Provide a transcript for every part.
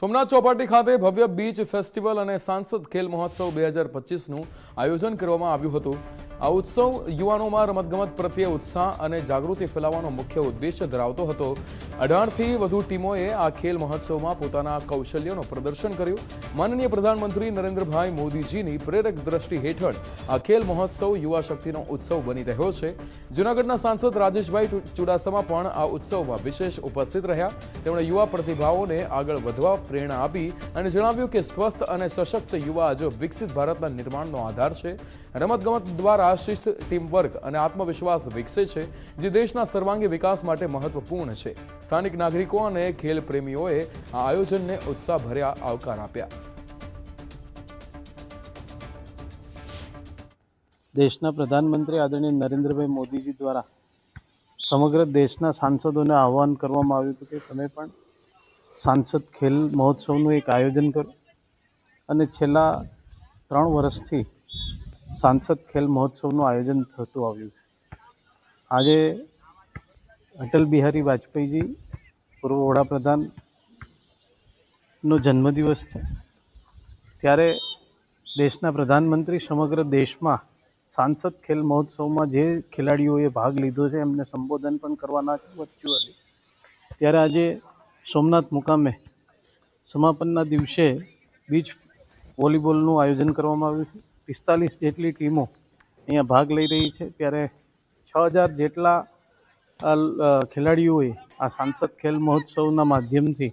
સોમનાથ ચોપાટી ખાતે ભવ્ય beach festival અને સાંસદ ખેલ મહોત્સવ 2025નું આયોજન કરવામાં આવ્યું હતું। આ ઉત્સવ યુવાનોમાં રમતગમત પ્રત્યે ઉત્સાહ અને જાગૃતિ ફેલાવવાનો મુખ્ય ઉદ્દેશ્ય ધરાવતો હતો। 18થી વધુ ટીમોએ આ ખેલ મહોત્સવમાં પોતાના કૌશલ્યનું પ્રદર્શન કર્યું। માનનીય પ્રધાનમંત્રી નરેન્દ્રભાઈ મોદીજીની પ્રેરક દ્રષ્ટિ હેઠળ આ ખેલ મહોત્સવ યુવા શક્તિનો ઉત્સવ બની રહ્યો છે। જૂનાગઢના સાંસદ રાજેશભાઈ ચુડાસમા પણ આ ઉત્સવમાં વિશેષ ઉપસ્થિત રહ્યા। તેમણે યુવા પ્રતિભાઓને આગળ વધવા પ્રેરણા આપી અને જણાવ્યું કે સ્વસ્થ અને સશક્ત યુવા જ વિકસિત ભારતના નિર્માણનો આધાર છે। રમતગમત દ્વારા શિસ્ત, ટીમવર્ક અને આત્મવિશ્વાસ વિકસે છે, જે દેશના સર્વાંગી વિકાસ માટે મહત્વપૂર્ણ છે। સ્થાનિક નાગરિકો અને ખેલ પ્રેમીઓએ આ આયોજનને ઉત્સાહભર્યા આવકાર આપ્યા। દેશના પ્રધાનમંત્રી આદરણીય નરેન્દ્રભાઈ મોદીજી દ્વારા સમગ્ર દેશના સાંસદોને આહવાન કરવામાં આવ્યું હતું કે તમે પણ સાંસદ ખેલ મહોત્સવનું એક આયોજન કરો અને છેલ્લા 3 વર્ષથી સાંસદ ખેલ મહોત્સવનું આયોજન થતું આવ્યું છે। આજે અટલ બિહારી વાજપેયીજી પૂર્વ વડાપ્રધાનનો જન્મદિવસ છે, ત્યારે દેશના પ્રધાનમંત્રી સમગ્ર દેશમાં સાંસદ ખેલ મહોત્સવમાં જે ખેલાડીઓએ ભાગ લીધો છે એમને સંબોધન પણ કરવાના છે વર્ચ્યુઅલી। ત્યારે આજે સોમનાથ મુકામે સમાપનના દિવસે બીચ વોલીબોલનું આયોજન કરવામાં આવ્યું છે। 45 જેટલી ટીમો અહીંયા ભાગ લઈ રહી છે। ત્યારે 6000 જેટલા ખેલાડીઓએ આ સાંસદ ખેલ મહોત્સવના માધ્યમથી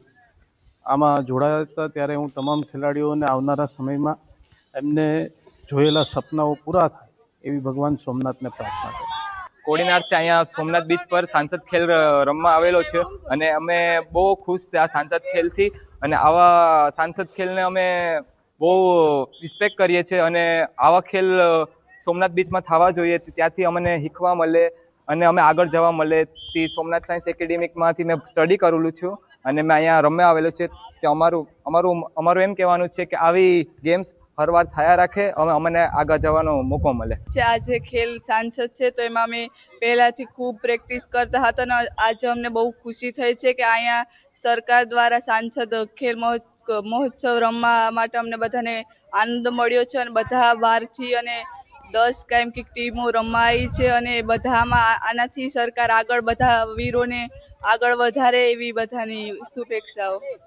આમાં જોડાયા હતા। ત્યારે હું તમામ ખેલાડીઓને આવનારા સમયમાં એમને જોયેલા સપનાઓ પૂરા થાય એવી ભગવાન સોમનાથને પ્રાર્થના કરું। કોડીનારથી અહીંયા સોમનાથ બીચ પર સાંસદ ખેલ રમવા આવેલો છે અને અમે બહુ ખુશ છે આ સાંસદ ખેલથી અને આવા સાંસદ ખેલને અમે બહુ રિસ્પેક્ટ કરીએ છીએ અને આવા ખેલ સોમનાથ બીચમાં થવા જોઈએ, ત્યાંથી અમને શીખવા મળે અને અમે આગળ જવા મળે। તે સોમનાથ સાયન્સ એકેડેમિકમાંથી મેં સ્ટડી કરેલું છું અને મેં અહીંયા રમવા આવેલો છે। કે અમારું એમ કહેવાનું છે કે આવી ગેમ્સ હરવાર થયા રાખે, અમને આગળ જવાનો મોકો મળે। આજે ખેલ સાંસદ છે તો એમાં અમે પહેલાંથી ખૂબ પ્રેક્ટિસ કરતા હતા અને આજે અમને બહુ ખુશી થઈ છે કે અહીંયા સરકાર દ્વારા સાંસદ ખેલ મહોત્સવ રમવા માટે અમને બધાને આનંદ મળ્યો છે અને બધા બહારથી અને 10 કાંઈક ટીમો રમવા આવી છે અને બધામાં આનાથી સરકાર આગળ બધા વીરોને આગળ વધારે એવી બધાની શુભેચ્છાઓ।